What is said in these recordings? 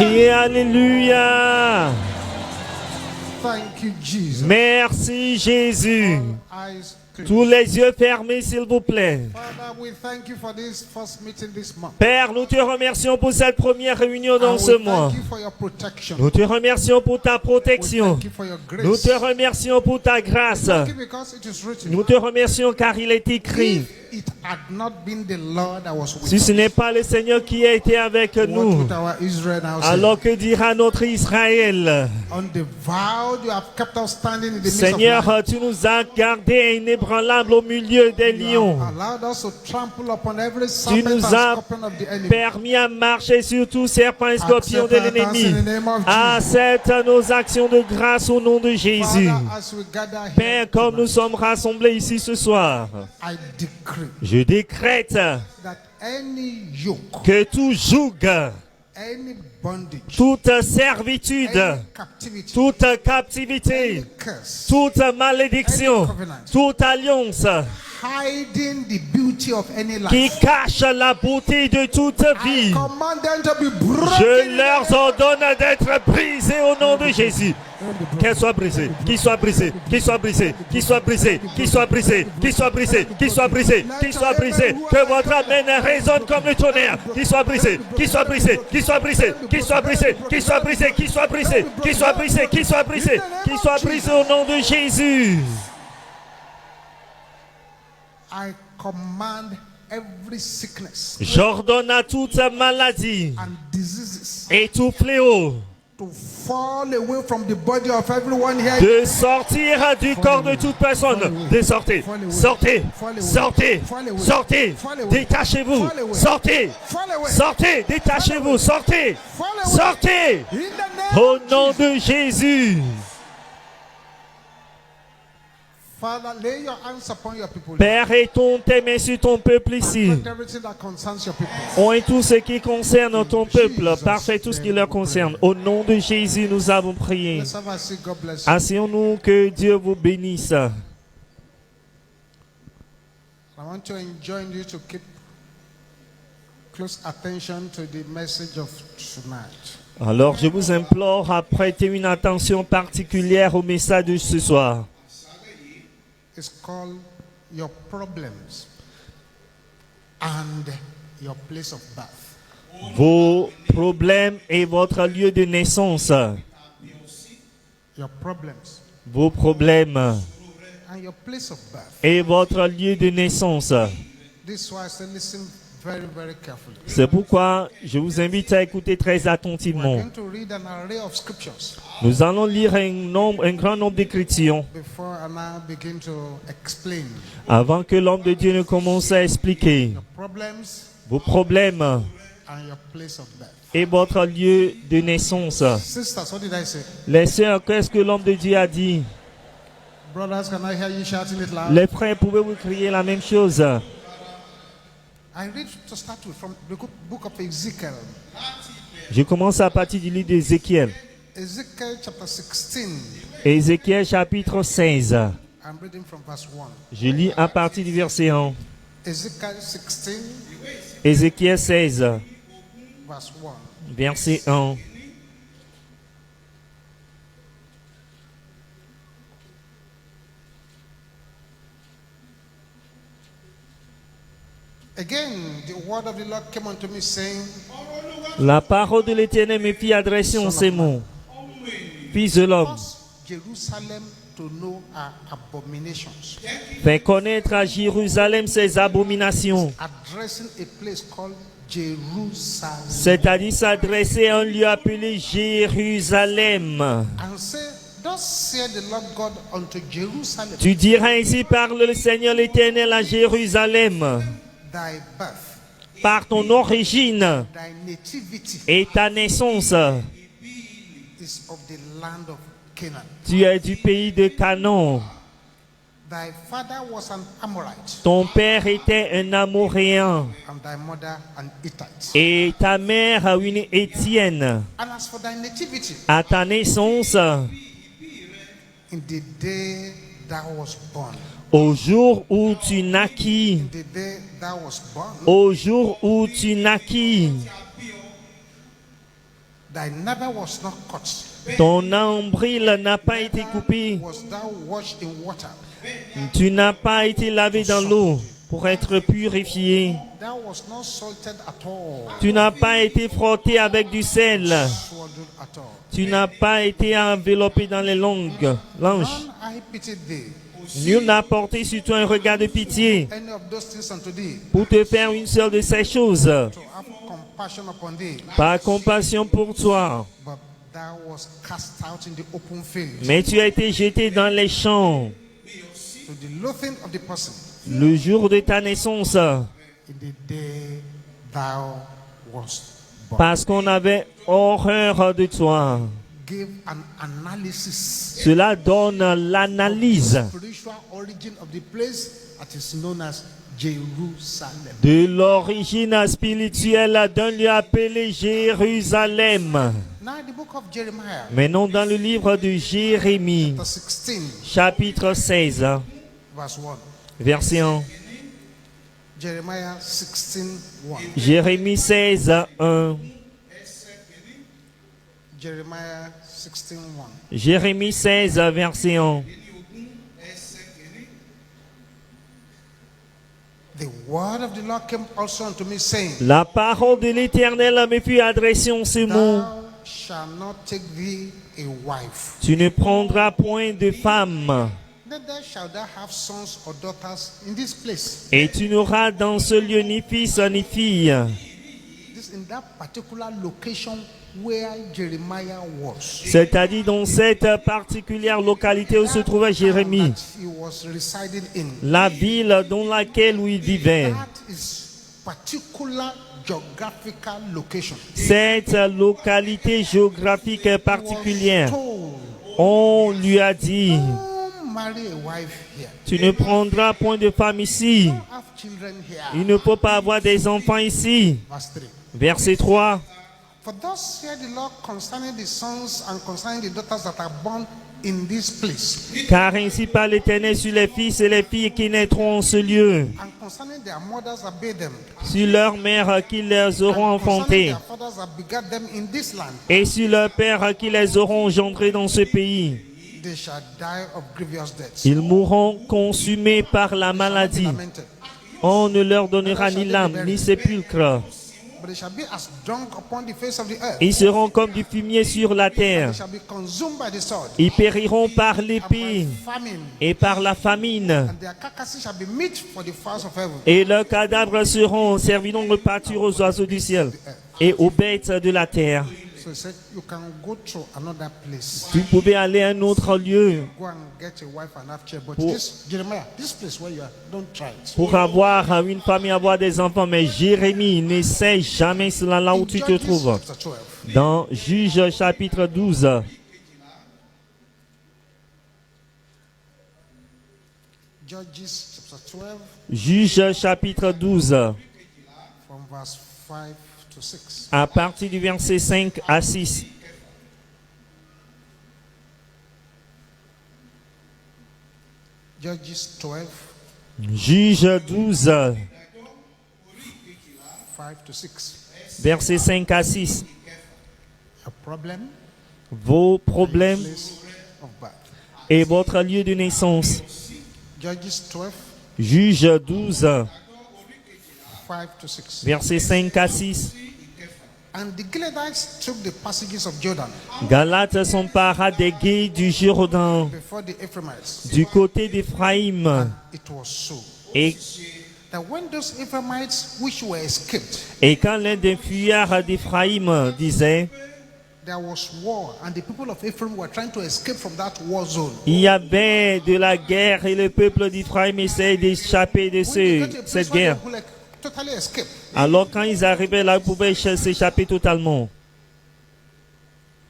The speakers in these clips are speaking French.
Criez Alléluia. Thank you, Jesus. Merci Jésus. Eyes closed. Tous les yeux fermés, s'il vous plaît. Father, we thank you for this first meeting this month. Père, nous te remercions pour cette première réunion dans And ce we mois. thank you for your protection. Nous te remercions pour ta We protection. thank you for your grace. Nous te remercions pour ta grâce. Thank you because it is written. Nous te remercions car il est écrit. If it had not been the Lord that was with Si ce us, n'est pas le Seigneur qui a été avec what nous, would our Israel now say? alors que dira notre Israël? Undefiled, you have kept us standing in the midst Seigneur, of life. tu nous as gardés inébranlables au milieu des You lions. have allowed us to trample upon every Tu serpent and nous as scorpion of the enemy. permis à marcher sur tous serpents et scorpions de Accept our thanks l'ennemi. in the name of Jesus. Accepte nos actions de grâce au nom de Jésus. Father, as we gather here Père, comme nous tonight, sommes rassemblés ici ce soir, I decree je décrète that any yoke, que tout joug, any bondage, toute servitude, any captivity, toute captivité, any curse, toute malédiction, toute alliance hiding the beauty of any qui life, cache la beauté de toute I vie, command them to be broken. je leur ordonne d'être brisés au nom de Jésus. Qu'elle soit brisée, qu'il soit brisé, qu'il soit brisé, qu'il soit brisé, qu'il soit brisé, qu'il soit brisé, qu'il soit brisé, qu'il soit brisé, que votre amen résonne comme le tonnerre, qu'il soit brisé, qu'il soit brisé, qu'il soit brisé, qu'il soit brisé, qu'il soit brisé, qu'il soit brisé, qu'il soit brisé, qu'il soit brisé, qu'il soit brisé au nom de Jésus. I command every sickness J'ordonne à toute maladie and diseases et tout fléau to fall away from the body of everyone here. de sortir du corps de toute personne. De sortez, sortez, sortez, sortez, détachez-vous, sortez, sortez, détachez-vous, sortez, sortez, In the name au of nom Jesus. de Jésus. Father, lay your hands upon your people. Père, étends tes mains sur ton peuple ici. Perfect everything that concerns your people. On est tout ce qui concerne ton peuple. Parfait tout ce qui leur concerne. Au nom de Jésus, nous avons prié. Let's have a seat. God bless you. Asseyons-nous, que Dieu vous bénisse. I want to enjoin you to keep close attention to the message of tonight. Alors, je vous implore à prêter une attention particulière au message de ce soir. It's called Your Problems and Your Place of Birth. Vos problèmes et votre lieu de naissance. Your problems Vos problèmes and your place of birth. et votre lieu de naissance. This is why I say listen very, very carefully. C'est pourquoi je vous invite à écouter très We're attentivement. going to read an array of scriptures Nous allons lire un grand nombre d'écritures before I now begin to explain avant que l'homme de Dieu ne commence à expliquer your problems vos problèmes and your place of birth. et votre lieu de naissance. Sisters, what did I say? Les sœurs, qu'est-ce que l'homme de Dieu a dit? Brothers, can I hear you shouting it loud? Les frères, pouvez-vous crier la même chose? I read to start with from the book of Ezekiel. Je commence à partir du livre d'Ézéchiel. Ezekiel chapter 16. Ézéchiel chapitre 16. I'm reading from verse 1. Je lis à partir du verset 1. Ezekiel 16, Ézéchiel 16, verse 1. verset 1. Again, the word of the Lord came unto me, saying, La parole de l'Éternel me fit adresser en ces mots. Fils de l'homme, Cause Jerusalem to know her abominations, fais connaître à Jérusalem ses abominations, addressing a place called Jerusalem, c'est-à-dire s'adresser à un lieu appelé Jérusalem. and say, Thus saith the Lord God unto Jerusalem, Tu diras ainsi, parle le Seigneur l'Éternel à Jérusalem, thy birth, par ton origine thy nativity et ta naissance. is of the land of Canaan. Tu es du pays de Canaan. Thy father was an Amorite, Ton père était un Amoréen and thy mother an Hittite. et ta mère une Étienne. And as for thy nativity, À ta naissance, in the day thou was born, au jour où tu naquis, in the day thou was born, au jour où tu naquis, thy navel was not cut, ton nombril n'a pas été coupé, was thou washed in water, tu n'as pas été lavé dans l'eau pour être purifié, thou was not salted at all, tu n'as pas été frotté avec du sel, swallowed at all. tu n'as pas été enveloppé dans les langes. None I pitied thee, Nul n'a porté sur toi un regard de pitié any of those things unto thee, pour te faire une seule de ces choses, to have compassion upon thee, par compassion pour toi. but thou was cast out in the open field, Mais tu as été jeté dans les champs to the loathing of the person, le jour de ta naissance, in the day thou wast born. parce qu'on avait horreur de toi. Give an analysis, Cela donne l'analyse spiritual origin of the place that is known as Jerusalem. de l'origine spirituelle d'un lieu appelé Jérusalem. Now the book of Jeremiah, Maintenant dans le livre de Jérémie, chapter 16, chapitre 16, verse 1. verset 1. Jeremiah 16, 1. Jérémie 16, 1. Jeremiah 16, 1. Jérémie 16, verset 1. The word of the Lord came also unto me, saying, La parole de l'Éternel me fut adressée en ce mot. Thou shalt not take thee a wife, Tu ne prendras point de femme, neither shalt thou have sons or daughters in this place. et tu n'auras dans ce lieu ni fils ni fille. This in that particular location where Jeremiah was. C'est-à-dire dans cette particulière localité où se trouvait Jérémie, That he was residing in. la ville dans laquelle il vivait. That is particular geographical location. Cette localité géographique particulière, Told, on lui a dit, don't marry a wife here. tu ne prendras point de femme ici. Don't have children here. Il ne peut pas avoir des enfants ici. Verse 3. Verset 3. For thus said the Lord concerning the sons and concerning the daughters that are born in this place, Car ainsi parle l'Éternel sur les fils et les filles qui naîtront en ce lieu, and concerning their mothers that bare them, sur leurs mères qui les auront and concerning enfantées, their fathers that begat them in this land, et sur leurs pères qui les auront engendrés dans ce pays. they shall die of grievous deaths. Ils mourront consumés par la maladie. Lamented. On ne leur donnera ni l'âme ni sépulcre. But they shall be as dung upon the face of the earth. Ils seront comme du fumier sur la terre. They shall be consumed by the sword, Ils périront par and l'épée by famine, et par la famine. and their carcasses shall be meat for the fowls of heaven. Et leurs cadavres seront serviront de pâture aux oiseaux du ciel et aux bêtes de la terre. So he said, you can go to another place. Vous pouvez aller à un autre lieu Go and get a wife and have children. But Pour- this, Jeremiah, this place where you are, don't try it. pour avoir une femme et avoir des enfants. Mais Jérémie, n'essaie jamais cela là où tu te Judges trouves. chapter 12. Dans Juge chapitre 12. Judges chapter 12, Juge chapitre 12. from verse 5 to 6. À partir du verset 5 à 6. Judges 12, Juge 12. 5 to 6. Verset 5 à 6. A problem, Vos problèmes place of birth. et votre lieu de naissance. Judges 12, Juge 12. 5 to 6. Verset 5 à 6. And the Gileadites took the passages of Jordan Galates s'empara des gués du Jourdain, before the Ephraimites. du côté d'Éphraïm. It was so Et, that when those Ephraimites which were escaped, et quand l'un des fuyards d'Éphraïm disait, there was war, and the people of Ephraim were trying to escape from that war zone. il y avait de la guerre et le peuple d'Éphraïm essayait d'échapper de When they got to a place cette where guerre. they could like totally escape, Alors quand ils arrivaient là, ils pouvaient s'échapper totalement.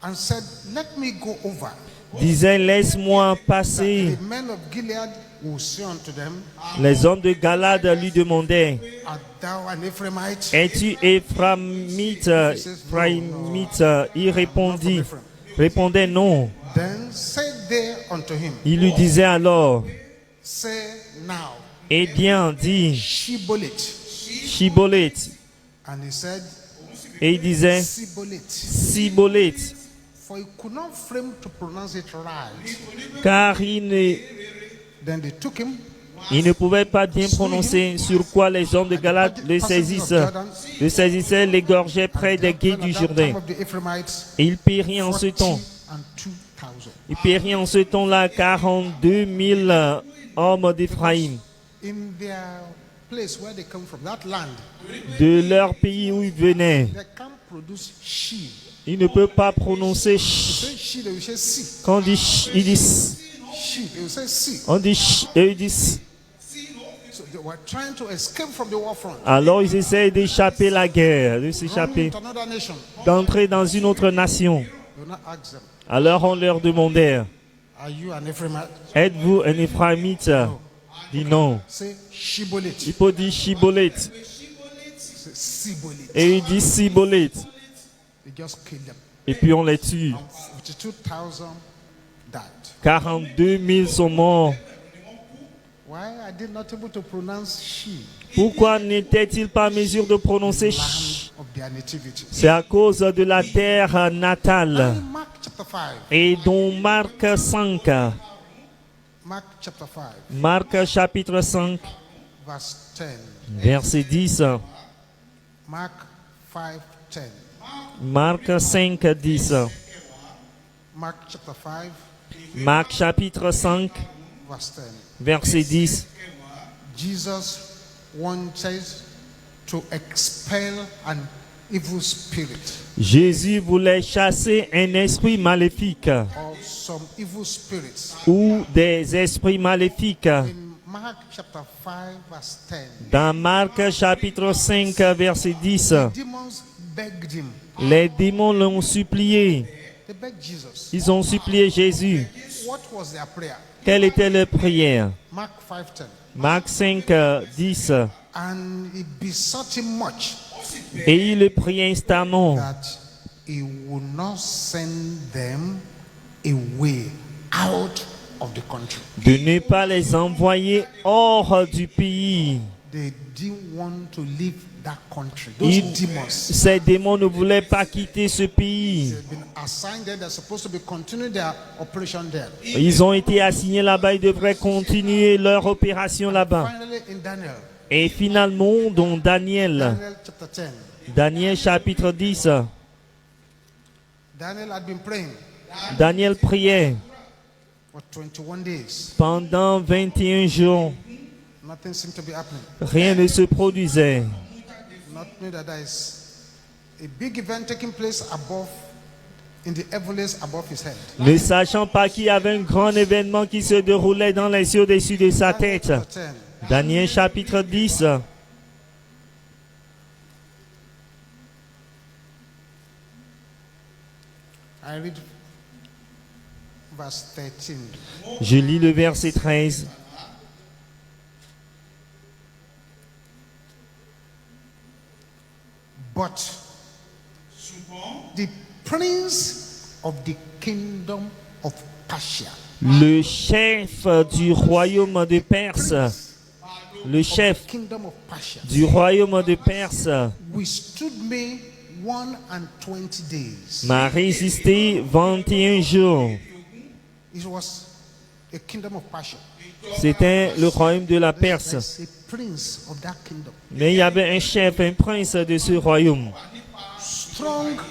and said, "Let me go over." Disait, laisse-moi passer. The men of Gilead will say unto them, Les hommes de Galade lui demandaient, "Art thou an Ephraimite?" es-tu Éphraimite? Il répondait non. Then said they unto him, Il lui disait alors, "Say now, eh bien, dis, Shibboleth." Shibolet. And he said, Et il disait Siboleth. Siboleth, For he could not frame to pronounce it right. car il Then they took him. ne pouvait pas bien prononcer, sur quoi les hommes de Galate le saisissaient, l'égorgeaient près des gués du Jourdain. Et il périt en ce temps. Il périt en ce temps-là 42 000 hommes d'Éphraïm. In their place where they come from, that land, De leur pays où ils venaient. they can't produce she. Il ne peut pas prononcer They ch. say she, they will say si. Quand on dit ch, ils disent. She, they will say si. On dit ch, et ils disent. So they were trying to escape from the war front. Alors ils essayent d'échapper la guerre, de s'échapper, Running to another nation. d'entrer dans une autre nation. They will not ask them, Alors on leur demandait, are you an Ephraimite? êtes-vous un Éphraïmite? Dit non. Say Shiboleth. Il faut dire Shiboleth. Say Siboleth. Et il dit Siboleth. They just killed them. Et puis on les tue. And 52,000 died. 42 000 sont morts. Why are they not able to pronounce she? Pourquoi n'étaient-ils pas en mesure de prononcer ch? Land of their nativity. C'est à cause de la terre natale. In Mark chapter 5. Et dans Marc 5, Mark chapter 5, Marc chapitre 5, verse 10. verset 10. Mark 5, 10. Marc 5, 10. Mark chapter 5, Marc chapitre 5, verse 10. verset 10. Jesus wanted to expel an evil spirit Jésus voulait chasser un esprit maléfique or some evil spirits. ou des esprits maléfiques. In Mark chapter 5, verse 10, Dans Marc chapitre 5, verset 10, demons begged him. les démons l'ont supplié. They begged Jesus. Ils ont supplié Jésus. What was their prayer? Quelle était leur prière? Mark 5, 10. Marc 5, 10. And he besought him much Et il le prie instamment that he would not send them away out of the country. de ne pas les envoyer hors du pays. They didn't want to leave that country. Those demons Ces démons ne voulaient pas quitter ce pays. have been assigned there. They're supposed to be continuing their operation there. Ils ont été assignés là-bas, ils devraient continuer leur opération là-bas. Finally, in Daniel, Et finalement, dans Daniel, Daniel chapter 10, Daniel chapitre 10, Daniel had been praying Daniel priait for 21 days. pendant 21 jours. Nothing seemed to be happening. Rien ne se produisait. Not knowing that there is a big event taking place above, in the heavens above his head. Ne sachant pas qu'il y avait un grand événement qui se déroulait dans les cieux au-dessus de sa tête. Daniel chapter 10. Daniel chapitre 10, I read verse 13. je lis le verset 13. But the prince of the kingdom of Persia, Le chef du royaume de Perse, le chef kingdom of Persia, du royaume de Perse withstood me 120 days. m'a résisté 21 jours. It was a kingdom of Persia. C'était le royaume de la Perse. There's a prince of that kingdom. Mais il y avait un chef, un prince de ce royaume,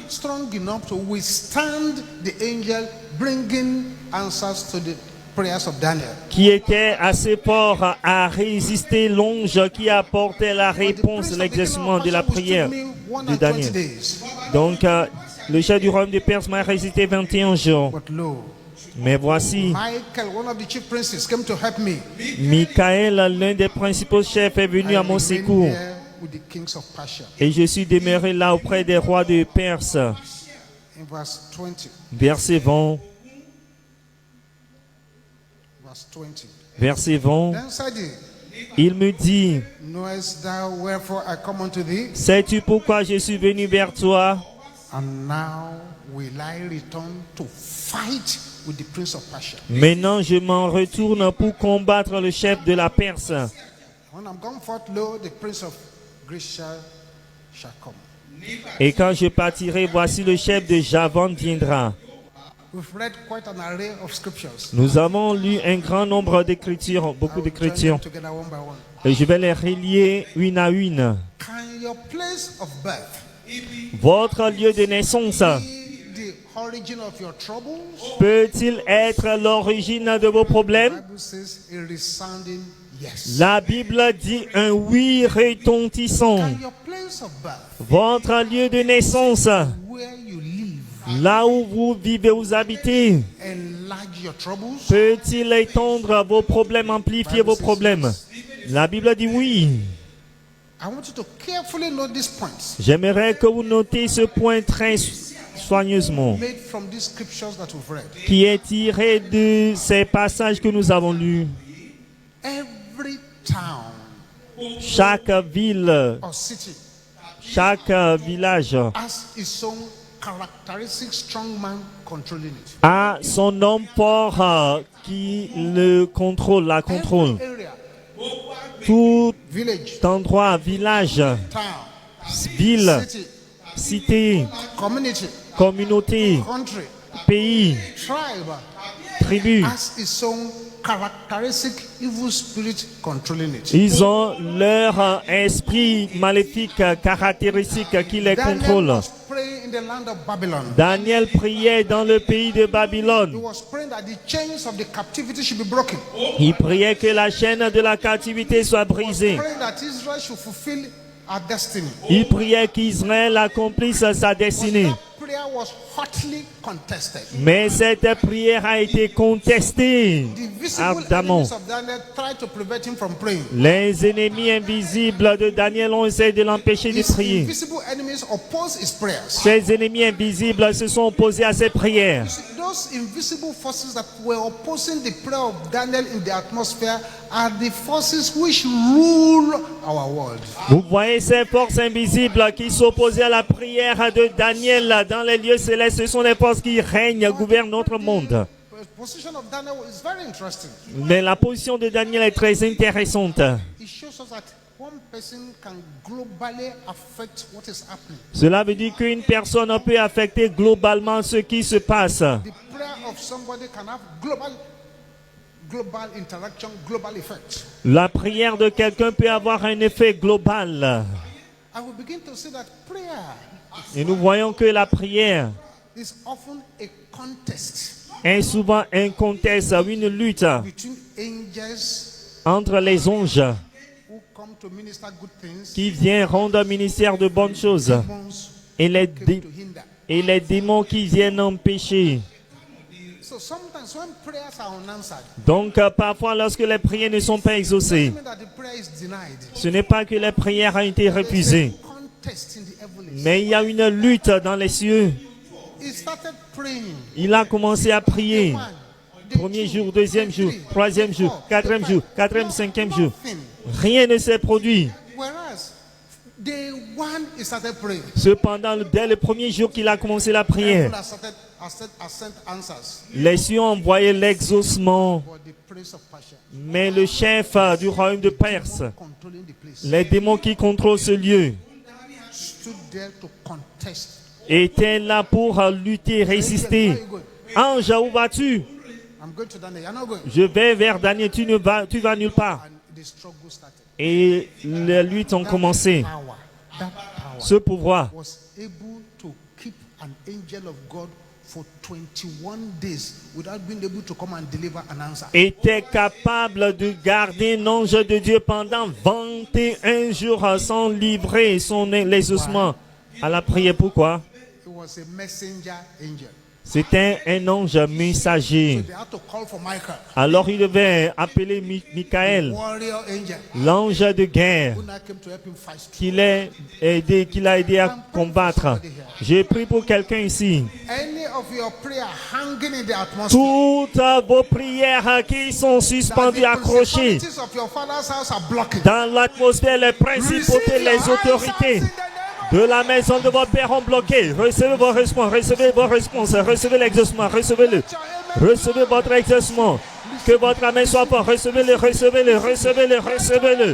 Strong enough to withstand the angel bringing answers to the prayers of Daniel. qui était assez fort à résister l'ange qui apportait la But the réponse, prince of the kingdom l'exercement of de la Persia prière withstood me de 120 Daniel. days. Donc, le chef du royaume de Perse m'a résisté 21 jours. But lo, Mais voici, Michael, one of the chief princes, came to help me. Michael, l'un des principaux chefs, est venu à mon remained secours. there with the kings of Persia. Et je suis demeuré là auprès des rois de Perse. In verse 20. Verset 20. Verse 20. Verset 20. Then said he, Il me dit, knowest thou wherefore I come unto thee? sais-tu pourquoi je suis venu vers toi? And now will I return to fight with the prince of Persia. Maintenant, je m'en retourne pour combattre le chef de la Perse. When I'm gone forth, lo, the prince of Greece shall come. Et quand je partirai, voici le chef de Javan viendra. We've read quite an array of scriptures. Nous avons lu un grand nombre d'écritures, beaucoup I will join d'écritures. them together one by one. Et je vais les relier une à une. Can your place of birth Votre lieu de naissance be the origin of your troubles? peut-il être l'origine de vos The problèmes? Bible says a resounding yes. La Bible dit un oui retentissant. Can your place of birth, Votre lieu de naissance, where you live, là où vous vivez, vous habitez, enlarge your troubles? peut-il étendre vos problèmes, amplifier vos problèmes? La Bible dit oui. I want you to carefully note these points J'aimerais que vous notez ce point très soigneusement, made from these scriptures that we've read. qui est tiré de ces passages que nous avons lus. Every town Chaque ville, or city chaque village has its own characteristic strong man controlling it. a son homme fort qui le contrôle, la contrôle. Every area, Tout village, endroit, village, town, ville, city, cité, community, communauté, country, pays, tribe tribu, has its own characteristic evil spirit controlling it. ils ont leur esprit maléfique caractéristique qui les Daniel contrôle. was praying in the land of Babylon. Daniel priait dans le pays de He Babylone. was praying that the chains of the captivity should be broken. Il priait que la chaîne de la captivité soit brisée. Praying that Israel should fulfill our destiny. Il priait qu'Israël accomplisse sa destinée. That prayer was hotly contested. Mais cette prière a été contestée The visible ardemment. enemies of Daniel tried to prevent him from praying. Les ennemis invisibles de Daniel ont essayé de l'empêcher de His prier. invisible enemies opposed his prayers. Ces ennemis invisibles se sont opposés à ses prières. Those invisible forces that were opposing the prayer of Daniel in the atmosphere are the forces which rule our world. Vous voyez ces forces invisibles qui s'opposaient à la prière de Daniel dans les lieux célestes. Ce sont les forces qui règnent, gouvernent notre monde. The position of Daniel is very interesting. Mais la position de Daniel est très intéressante. It shows us that one person can globally affect what is happening. Cela veut dire qu'une personne peut affecter globalement ce qui se passe. The prayer of somebody can have global interaction, global effect. La prière de quelqu'un peut avoir un effet global. I will begin to see that prayer Et nous voyons que la prière is often a contest est souvent un contest, une lutte between angels entre les anges who come to minister good things, qui viennent rendre ministère de bonnes choses demons et les, came dé- to hinder. et les démons qui viennent empêcher. So sometimes when prayers are unanswered, Donc parfois lorsque les prières ne sont pas it exaucées, doesn't mean that the prayer is denied. ce n'est pas que les prières ont été refusées, There's a contest in the heavens. mais il y a une lutte dans les cieux. He started praying. Il a commencé à prier. One, day Premier two, jour, deuxième day jour, three, troisième day jour, four, quatrième day jour, five. quatrième, cinquième jour. Nothing. Rien ne s'est produit. Whereas day one he started praying. Cependant, dès le premier jour qu'il a commencé la Heaven prière, has sent answers. les cieux ont envoyé l'exaucement. But the prince of Persia Mais le chef du royaume de Perse, controlling the place les démons qui contrôlent ce lieu, stood there to contest. étaient là pour lutter, résister. Where are you going? Ange, où vas-tu? I'm going to Daniel. You're not going. Je vais vers Daniel, tu vas nulle part. And the struggle started. Et les luttes ont commencé. That power Ce pouvoir was able to keep an angel of God for 21 days without being able to come and deliver an answer. était capable de garder l'ange de Dieu pendant 21 jours sans livrer l'exaucement à la prière. Pourquoi? It was a messenger angel. C'était un ange messager. They had to call for Michael, Alors il devait appeler Michael, warrior angel, l'ange de guerre, who now came to help him fight. qu'il a aidé à combattre. J'ai prié pour quelqu'un ici. Any of your prayer hanging in the atmosphere, Toutes vos prières qui sont that suspendues, the accrochées principalities of your father's house are blocking. dans l'atmosphère, les principautés, Receive your les answers autorités in the name de la maison de vos pères ont bloqué. Recevez vos réponses, recevez vos réponses, recevez l'exaucement, recevez-le. Recevez votre exaucement. Que votre main soit forte, recevez-le, recevez-le, recevez-le, recevez-le.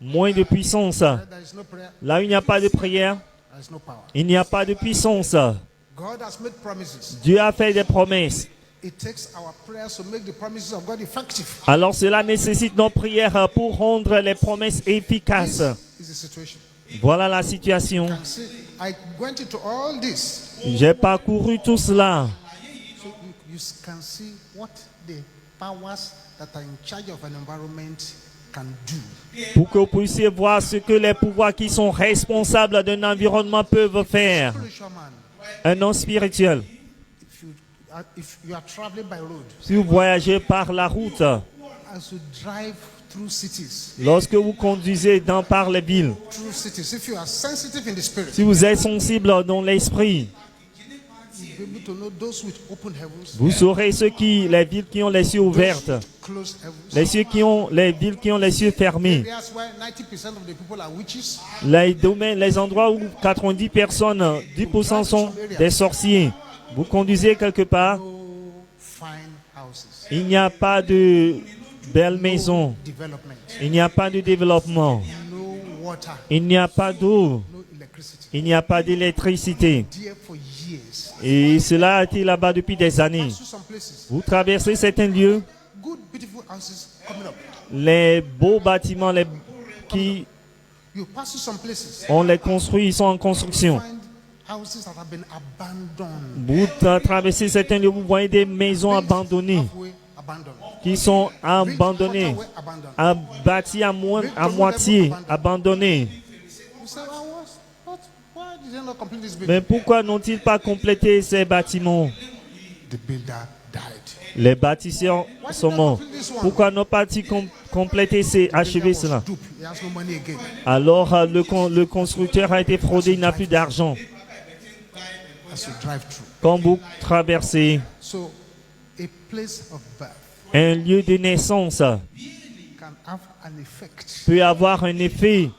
moins de puissance. Where there is no prayer, Là où il n'y a pas de prière, there is no power. il n'y a pas de puissance. God has made promises. Dieu a fait des promesses. It takes our prayers to make the promises of God effective. Alors cela nécessite nos prières pour rendre les promesses efficaces. This is the situation. Voilà la situation. You can see, I went into all this. J'ai parcouru tout cela. So you can see what the powers that are in charge of an environment can do. Pour que vous puissiez voir ce que les pouvoirs qui sont responsables d'un environnement peuvent faire. Spiritual man, Un homme spirituel. if you are traveling by road, Si vous voyagez par la route, as you drive through cities, lorsque vous conduisez par les villes, if you are sensitive in the spirit, si vous êtes sensible dans l'esprit, you'll be able to know those with open heavens, vous saurez les villes qui ont les cieux ouverts, closed heavens. les villes qui ont les cieux fermés, Areas where 90% of the people are witches. les endroits où 90 personnes, 10% sont des sorciers. Vous conduisez quelque part, No fine houses. il n'y a pas de belles maisons, Development. il n'y a pas de développement, No water. il n'y a pas d'eau, No electricity. il n'y a pas d'électricité. There for years. Et cela a été là-bas depuis des années. To some places. Vous traversez certains lieux, Good, beautiful houses coming up. les beaux bâtiments qui You pass to some places. on les construit, ils sont en construction. Find houses that have been abandoned. Vous traversez certains lieux, vous voyez des maisons abandonnées, Halfway abandoned. qui sont abandonnées, Quarter way abandoned. bâties à moitié, abandonnées. You say, oh, why did they not complete this building? Mais pourquoi n'ont-ils pas complété ces bâtiments? The builder died. Les bâtisseurs sont morts. Pourquoi n'ont pas complété achevé cela? Dupe. He has no money again. Alors le constructeur a été fraudé, il n'a plus d'argent. As you drive through. Quand vous traversez So, a place of birth un lieu de naissance, can have an effect peut avoir un effet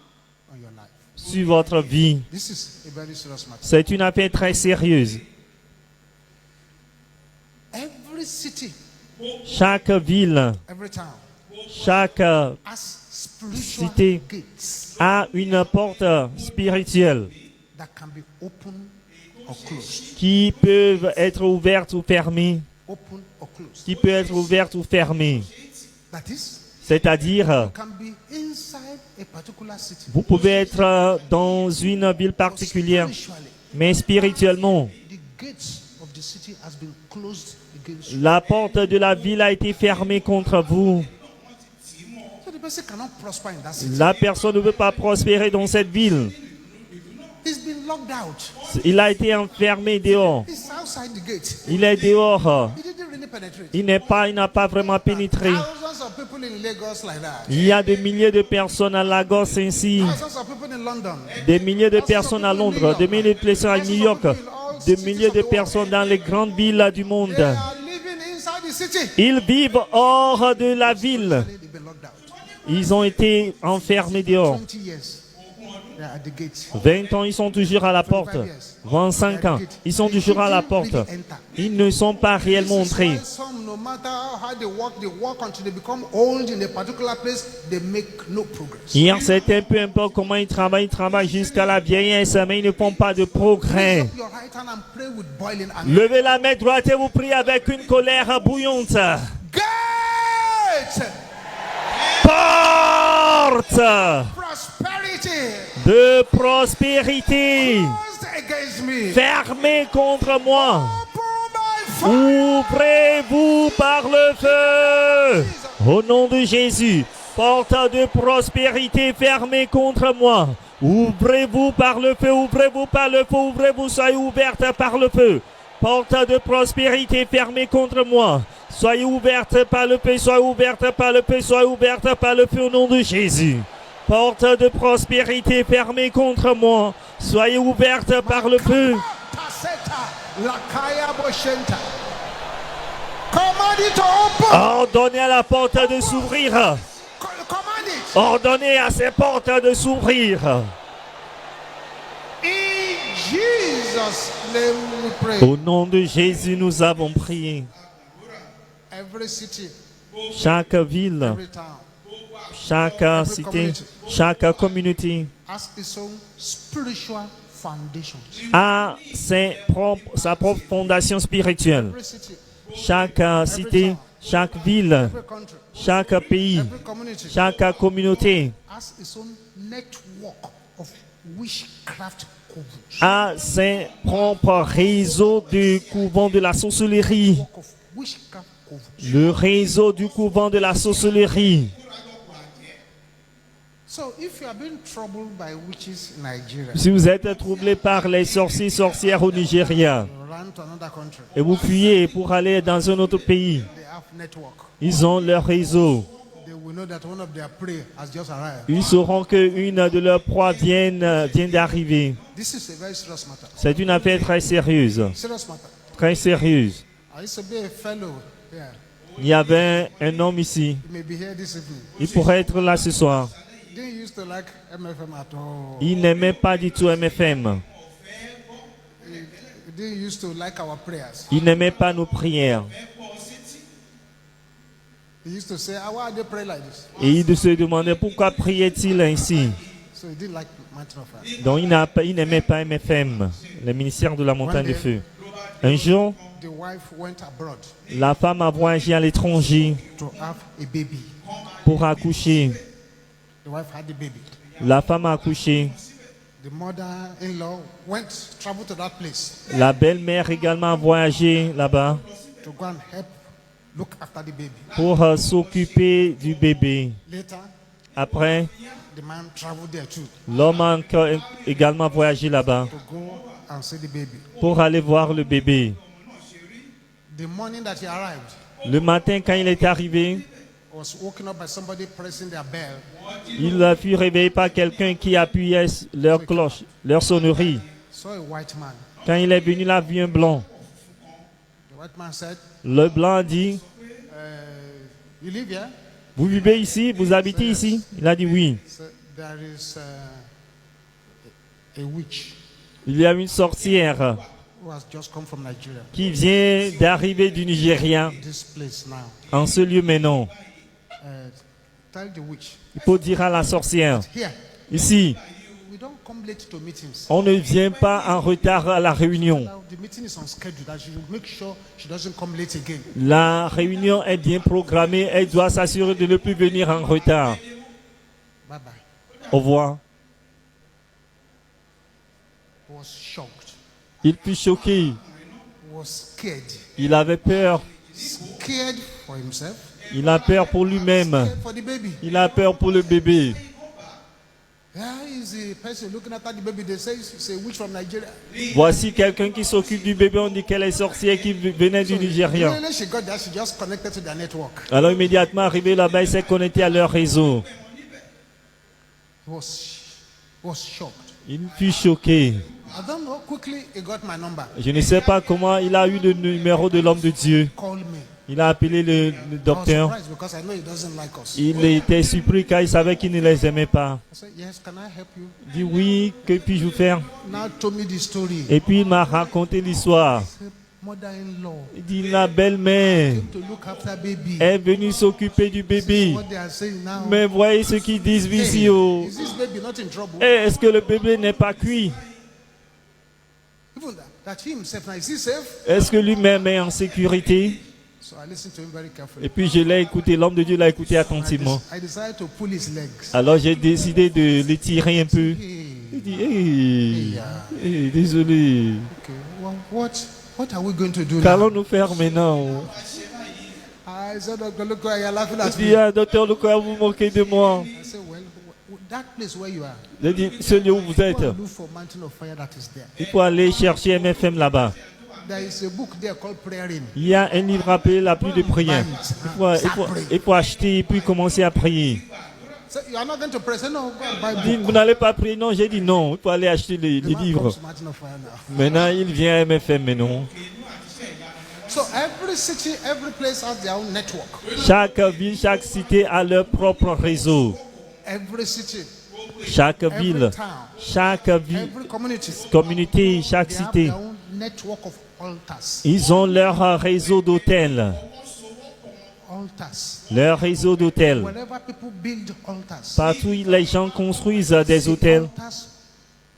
on your life. sur votre vie. This is a very serious matter. C'est une affaire très sérieuse. Every city, Chaque ville, every town chaque has spiritual cité gates a une porte spirituelle that can be open or closed. qui peuvent être ouvertes ou fermées, Open or closed. qui peut être ouverte ou fermée. That is, C'est-à-dire, can be inside a particular city. vous pouvez être dans une ville particulière, Spiritually, mais spirituellement, the gates of the city has been closed against you. la porte de la ville a été fermée contre vous. So the person cannot prosper in that city. La personne ne peut pas prospérer dans cette ville. He's been locked out. Il a été enfermé dehors. He's outside the gate. Il est dehors. He didn't really penetrate. Il n'a pas vraiment pénétré. Thousands of people in Lagos like that. Il y a des milliers de personnes à Lagos ainsi, Thousands of people in London. des milliers de personnes à Londres, des milliers de personnes à New York, des milliers de personnes dans les grandes villes du monde. They are living inside the city. Ils vivent hors de la ville. They've been locked out. Ils ont été enfermés dehors. 20 years. They are at the gate. 20 ans, ils sont toujours à la porte. 25 ans, ils sont toujours à la porte. Ils ne sont pas réellement entrés. Some, no matter how they walk until they become old in a particular place, they make no progress. Hier, c'était peu importe comment ils travaillent jusqu'à la vieillesse, mais ils ne font pas de progrès. Lift up your right hand and pray with boiling anger. Levez la main droite et vous priez avec une colère bouillante. Gate! Porte Prosperity! de prospérité Closed against me. fermée contre moi. Open by fire. Ouvrez-vous par le feu. Au nom de Jésus, porte de prospérité fermée contre moi. Ouvrez-vous par le feu, ouvrez-vous par le feu, ouvrez-vous, soyez ouverte par le feu. Porte de prospérité fermée contre moi. Soyez ouverte par le feu, soyez ouverte par le feu, soyez ouverte par le feu au nom de Jésus. Porte de prospérité fermée contre moi. Soyez ouverte par le feu. Taseta, Lakaya Boshenta. Command it to open. Ordonnez à la porte de s'ouvrir. Command it. Ordonnez à ces portes de s'ouvrir. In Jesus' name we pray. Au nom de Jésus, nous avons prié. Every city, Chaque ville, every town Chaque cité, chaque communauté has its own spiritual foundations. a sa propre fondation spirituelle. Every city, Chaque cité, chaque ville, every country, chaque pays, every community chaque communauté has its own network of witchcraft covens. a ses propres réseaux du couvent de la sorcellerie. Network of witchcraft covens. Le réseau du couvent de la sorcellerie. So if you are being troubled by witches in Nigeria, Si vous êtes troublé par les sorciers sorcières au Nigeria you run to another country. et vous fuyez pour aller dans un autre pays, They have network. ils ont leur réseau. They will know that one of their prey has just arrived. Ils sauront qu'une de leurs proies vient d'arriver. This is a very serious matter. C'est une affaire très sérieuse. Serious matter. Très sérieuse. I used to be a fellow here. Il y avait un homme ici. He may be here this evening. Il pourrait être là ce soir. He didn't used to like MFM at all. Il n'aimait pas du tout MFM. He didn't used to like our prayers. Il n'aimait pas nos prières. He used to say, why are they praying like this? Et il se demandait pourquoi priait-il ainsi. So he didn't like Mountain of Fire. Donc il n'aimait pas MFM, le ministère de la montagne de feu. Un jour, The wife went abroad la femme a voyagé à l'étranger to have a baby. pour accoucher. The wife had the baby. La femme a accouché. The mother-in-law traveled to that place La belle-mère également a voyagé là-bas to go and help look after the baby. pour s'occuper du bébé. Later, Après, the man traveled there too l'homme a également voyagé là-bas to go and see the baby. pour aller voir le bébé. The morning that he arrived, Le matin, quand il est arrivé, he was woken up by somebody pressing their bell. il fut réveillé par quelqu'un qui appuyait leur cloche, leur sonnerie. Saw a white man. Quand il est venu, il a vu un blanc. The white man said, Le blanc a dit, you live here? vous vivez ici, vous habitez ici? Il a dit oui. So there is a witch Il y a une sorcière who has just come from Nigeria. qui vient d'arriver du Nigeria This place now. en ce lieu maintenant. Tell the witch. Il faut dire à la sorcière, Here, ici, we don't come late to meetings. on ne vient pas en retard à la réunion. Now, the meeting is on schedule. That she will make sure she doesn't come late again. La réunion est bien programmée, elle doit s'assurer de ne plus venir en retard. Bye bye. Au revoir. He was shocked. Il fut choqué, He was scared. il avait peur, Scared for himself. il a peur pour lui-même, Scared for the baby. il a peur pour le bébé. Here is the person looking after the baby. They say it's a witch from Nigeria. Voici quelqu'un qui s'occupe du bébé, on dit qu'elle est sorcière qui venait du Nigeria. Immediately she got there, she just connected to their network. Alors immédiatement arrivé là-bas, il s'est connecté à leur réseau. He was shocked. Il fut choqué. I don't know. Quickly, he got my number. Je ne sais pas comment il a eu le numéro de l'homme de Dieu. Called me. Il a appelé le I was docteur. surprised because I know he doesn't like us. Il était surpris car il savait qu'il ne les aimait pas. I said, yes, can I help you? Il dit oui, que puis-je vous faire? Now told me the story. Et puis il m'a raconté l'histoire. I said, mother-in-law Il dit la belle-mère to look after baby. est venue s'occuper du bébé. What they are saying now. Mais voyez ce qu'ils disent Hey, ici. Oh. is this baby not in trouble? Eh, est-ce que le bébé n'est pas cuit? Even that he himself now is he safe? Est-ce que lui-même est en sécurité? So I listened to him very carefully. Et puis je l'ai écouté, l'homme de Dieu l'a écouté attentivement. I decided to pull his legs. Alors j'ai décidé de l'étirer un peu. Hey, Il dit, hey, désolé. okay. Well, what are we going to do now? Qu'allons-nous faire maintenant? I said, Dr. Luko, you're laughing Il at dit, me. ah, docteur Lucas, vous moquez de moi. I said, well, that place where you are, J'ai dit, ce lieu où vous êtes, go and look for Mountain of Fire that is there. il faut aller chercher MFM là-bas. There is a book there called Praying. Il y a un livre appelé La pluie de prière. Il faut acheter et puis commencer à prier. So you are not going to pray. Say, no, go and buy Il dit, book. vous n'allez pas prier? Non, j'ai dit non, il faut aller acheter les The man livres. comes to Mountain of Fire now. Maintenant, il vient à MFM maintenant. So every city, every place has their own network. Chaque ville, chaque cité a leur propre réseau. Every city, Chaque every ville, town, chaque ville, every community, communauté, chaque they have cité, their own network of altars. ils ont leur réseau d'hôtels. All altars. leur réseau d'hôtels. Wherever people build altars, Partout les gens construisent des hôtels. altars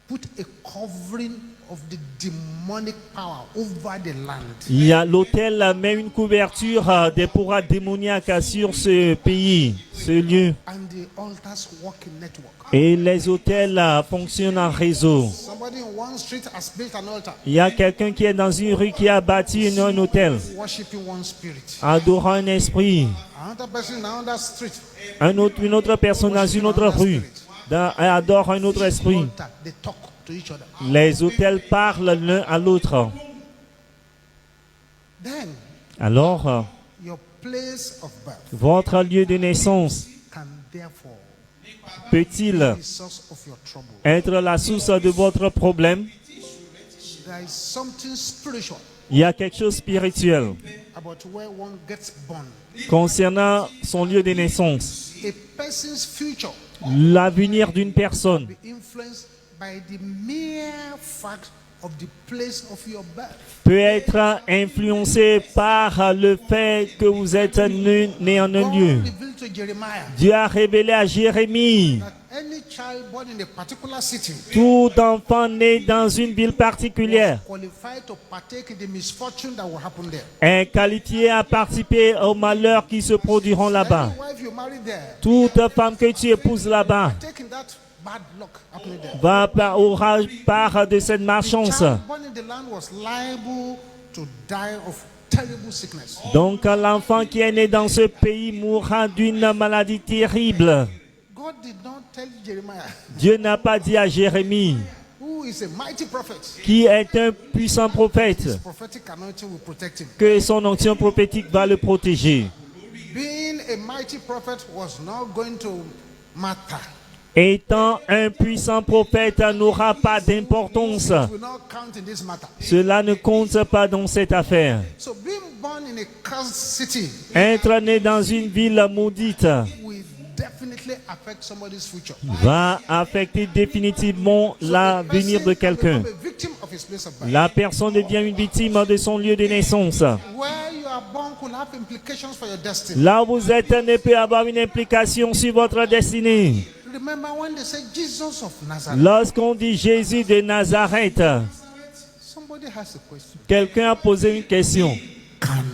put a covering of the demonic power over the land. Il y a l'hôtel met une couverture des pouvoirs démoniaques sur ce pays, ce lieu. And the altars work in network. Et les hôtels fonctionnent en réseau. Somebody in one street has built an altar, Il y a quelqu'un qui est dans une rue qui a bâti un hôtel, worshiping one spirit. adorant un esprit. Another person in another street, Une autre personne dans une autre rue adore un autre esprit. altar, they talk to each other. Les hôtels parlent l'un à l'autre. Then Alors, your place of birth votre lieu de naissance can therefore peut-il be the source of your trouble. être la source de votre problème? There is something spiritual Il y a quelque chose de spirituel about where one gets born. concernant son lieu de naissance. A person's future L'avenir d'une personne be influenced by the mere fact of the place of your birth. peut être influencé par le fait que vous êtes né en un God lieu. revealed to Jeremiah Dieu a révélé à Jérémie, that any child born in a particular city tout enfant né dans une ville particulière qualified to partake in the misfortune that will happen there. est qualifié à participer aux malheurs qui se produiront là-bas. Any wife you marry there, Toute femme que tu épouses là-bas taking that bad luck happening there. aura part de cette malchance. Child born in the land was liable to die of terrible sickness. Donc l'enfant qui est né dans ce pays mourra d'une maladie terrible. God did not tell Jeremiah, Dieu n'a pas dit à Jérémie, who is a mighty prophet, qui est un puissant prophète, prophetic anointing will protect him. que son onction prophétique va le protéger. Being a mighty prophet was not going to matter. Étant un puissant prophète n'aura pas d'importance. It will not count in this matter. Cela ne compte pas dans cette affaire. So being born in a cursed city Être né dans une ville maudite will definitely affect somebody's future. va affecter définitivement l'avenir de quelqu'un. Become a victim of his place of birth. La personne devient une victime de son lieu de naissance. Where you are born could have implications for your destiny. Là où vous êtes né peut avoir une implication sur votre destinée. Remember when they said Jesus of Nazareth? Lorsqu'on dit Jésus de Nazareth, Somebody has a question. quelqu'un a posé une question. Can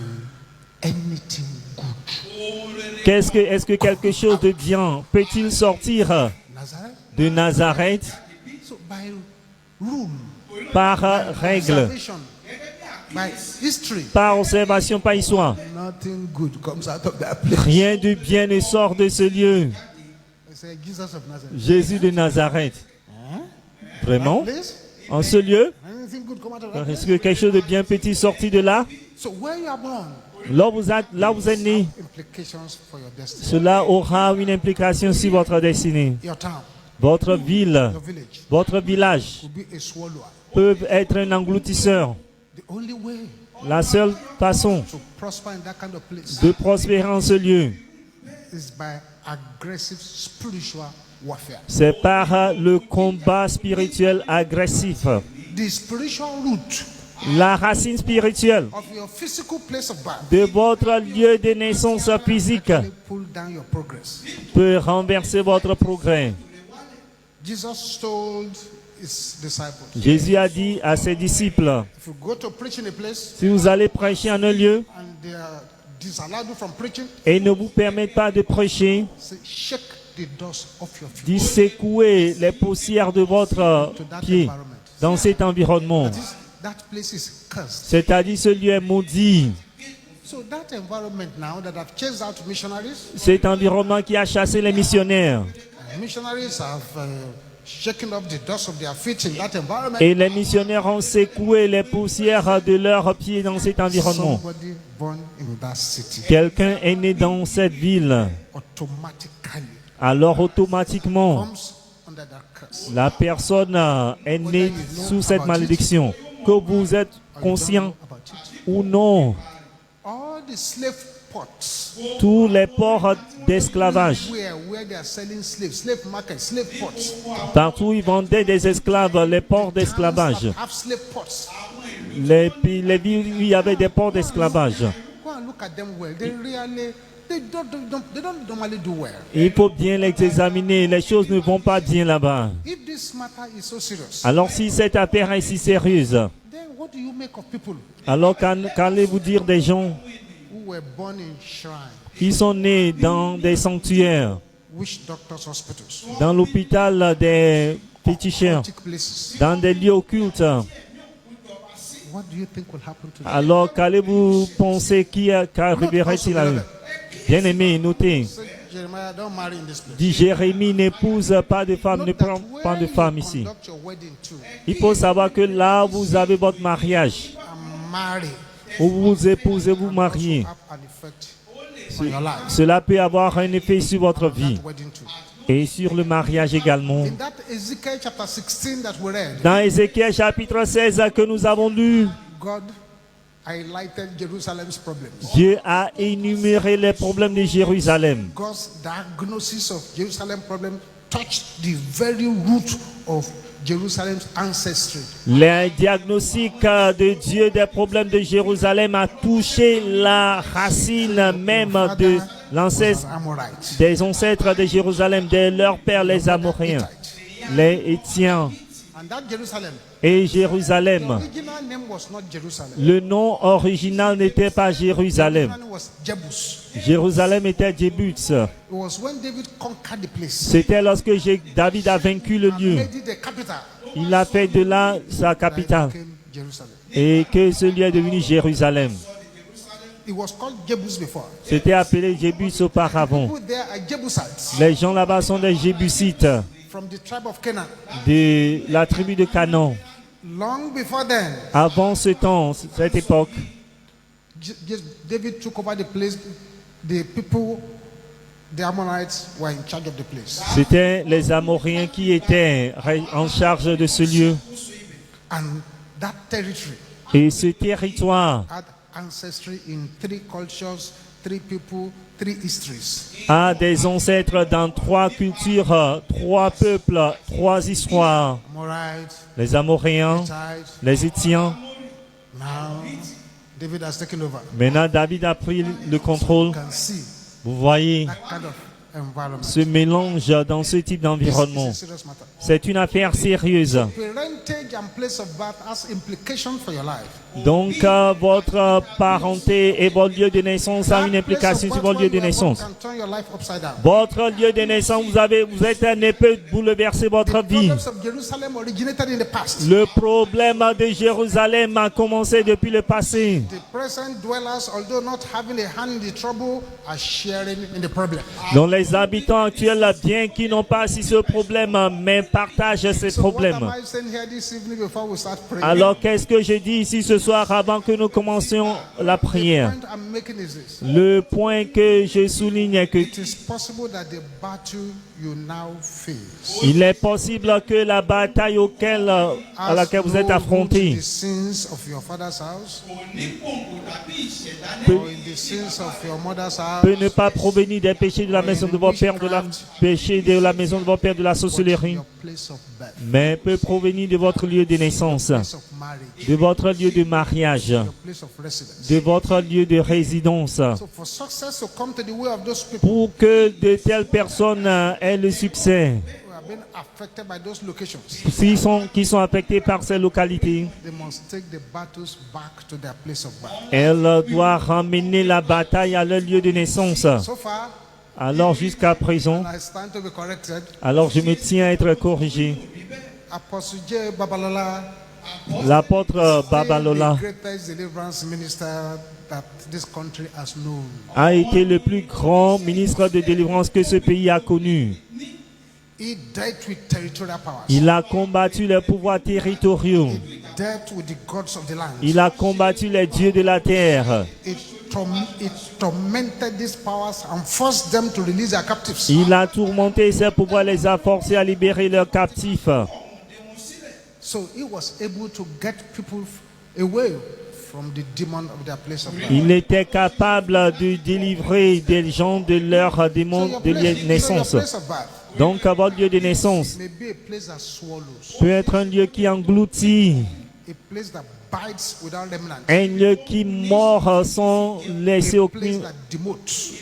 anything good? Est-ce que quelque chose de bien peut-il sortir Nazareth? de Nazareth So by rule, par règle, observation, by history, par observation, par histoire? nothing good comes out of that place. Rien de bien ne sort de ce lieu. They say Jesus of Nazareth. Jésus de Nazareth. Vraiment? Place? En ce lieu? Anything good come out of that Est-ce place? que quelque chose de bien peut-il sortir de là? So where you are born, Là où vous êtes né, implications for your destiny. cela aura une implication sur votre destinée. Your town, Votre ville, your village votre village could be a swallower. peuvent être un engloutisseur. The only way La seule façon to prosper in that kind of place de prospérer en ce lieu, is by aggressive spiritual warfare. c'est par le combat spirituel agressif. The spiritual root La racine spirituelle of your physical place of birth de votre lieu de naissance physique will pull down your progress. peut renverser votre progrès. Jesus told his disciples, Jésus a dit à ses disciples, if you go to preach in a place si vous allez prêcher en un lieu and they are disallowed you from preaching, et ne vous permettent pas de prêcher, say, shake the dust off your feet dit secouez les poussières de votre to that pied environment. dans cet environnement. That place is cursed. C'est-à-dire ce lieu est maudit. So that environment now that have chased out missionaries, Cet environnement qui a chassé les missionnaires. missionaries have shaken up the dust of their feet in that environment. Et les missionnaires ont secoué les poussières de leurs pieds dans cet environnement. Somebody born in that city Quelqu'un est né dans cette ville. automatically Alors automatiquement, comes under that curse. la personne est née sous cette malédiction. Que vous êtes conscient About it. ou non, All the slave ports tous les ports d'esclavage, where they are selling slaves, slave market, slave ports. partout où ils vendaient des esclaves, les ports d'esclavage, Have slave ports. les villes où il y avait des ports d'esclavage. Go and look at them well. They really they don't normally do well. Il faut bien les examiner. Les choses ne vont pas bien là-bas. If this matter is so serious, Alors si cette affaire est si sérieuse, then what do you make of people alors qu'allez-vous dire des gens who were born in shrine, qui sont nés dans des sanctuaires, witch doctors' hospitals, dans l'hôpital des féticheurs, occultic places? dans des lieux occultes? What do you think will happen to them? Alors qu'allez-vous penser qu'arriverait-il à eux? Bien-aimés, notez, Say, Jeremiah, don't marry in this place. dit Jérémie, n'épouse pas de femme, ne Note that prend pas de where femme you ici. conduct your wedding to Il faut savoir que là, vous avez votre mariage, and marry où vous épousez, vous mariez. have an effect on your life. Cela peut avoir un effet sur votre vie That wedding too. et sur le mariage également. In that Ezekiel chapter 16 that we read, Dans Ézéchiel chapitre 16 que nous avons lu, God highlighted Jerusalem's problems. Dieu a énuméré les problèmes de Jérusalem. God's diagnosis of Jerusalem problem touched the very root of Jerusalem's ancestry. Le diagnostic de Dieu des problèmes de Jérusalem a touché la racine même de l'ancêtre, Amorites. des ancêtres de Jérusalem, de leurs pères les Amoréens, les Hétiens. And that Jerusalem, Et the Jérusalem, original name was not Jerusalem. le nom original n'était pas Jérusalem. Jerusalem was Jebus. Jérusalem était Jébus. It was when David conquered the place. C'était lorsque David a vaincu le lieu. Made it the capital. Il a fait de là sa That capitale became Jerusalem. et que ce lieu est devenu Jérusalem. It was called Jebus before. C'était appelé Jébus auparavant. People there are Jebusites Les gens là-bas sont des Jébusites from the tribe of Canaan. de la tribu de Canaan. Long before then, Avant ce temps, cette époque, David took over the place. The people, the Ammonites, were in charge of the place. c'était les Amoréens qui étaient en charge de ce lieu. And that territory Et ce territoire had ancestry in 3 cultures, 3 people, 3 histories. a des ancêtres dans 3 cultures, 3 peuples, 3 histoires. Amorites, Les Amoréens, Hittites. les Étiens. Now, David has taken over. Maintenant, David a pris le contrôle. You can see Vous voyez that kind of environment. ce mélange dans ce type d'environnement. It's a serious matter. C'est une affaire sérieuse. Parentage and place of birth has implications for your life. Donc, votre parenté et votre lieu de naissance a une implication sur votre lieu de naissance. Can turn your life upside down. Votre lieu de naissance, vous êtes un épée de bouleverser votre vie. Problems of Jerusalem originated in the past. Le problème de Jérusalem a commencé depuis le passé. The present dwellers, although not having a hand in the trouble, are sharing in the problem. Donc, les habitants actuels, bien qu'ils n'ont pas si ce problème, mais partagent ces So what problèmes. am I saying here this evening before we start praying? Alors, qu'est-ce que je dis ici ce soir avant que nous commencions la The prière? point I'm making is this. Le point que je souligne est que It is possible that the battle you now face il est possible que la bataille à laquelle vous êtes no root in affrontés the sins of your father's house peut, or in the sins of your mother's house, peut ne pas provenir des péchés de la maison de vos pères, de la péché de la maison de vos pères, de la but sorcellerie, your place of birth, mais peut provenir de votre lieu de naissance, place of marriage, de votre lieu de mariage, your place of residence. de votre lieu de résidence. So for success to come to the way of those people Pour que de telles personnes aient le succès, who have been affected by those locations, qui sont affectés par ces localités, they must take the battles back to their place of birth. elles doivent ramener la bataille à leur lieu de naissance. So far, Alors jusqu'à présent, I stand to be corrected. alors je me tiens à être corrigé. Apostle J. Babalola, L'apôtre Babalola the greatest deliverance minister that this country has known. a été le plus grand ministre de délivrance que ce pays a connu. He dealt with territorial powers. Il a combattu les pouvoirs territoriaux. Dealt with the gods of the land. Il a combattu les dieux de la terre. It tormented these powers and forced them to release their captives. Il a tourmenté ces pouvoirs, les a forcés à libérer leurs captifs. So he was able to get people away from the demon of their place of birth. Il était capable de délivrer des gens de leur démon de naissance. place of birth Donc, votre lieu de naissance may be a place that swallows, peut être un lieu qui engloutit, A place that bites without remnant. Un lieu qui mord sans laisser A place aucun... that demotes.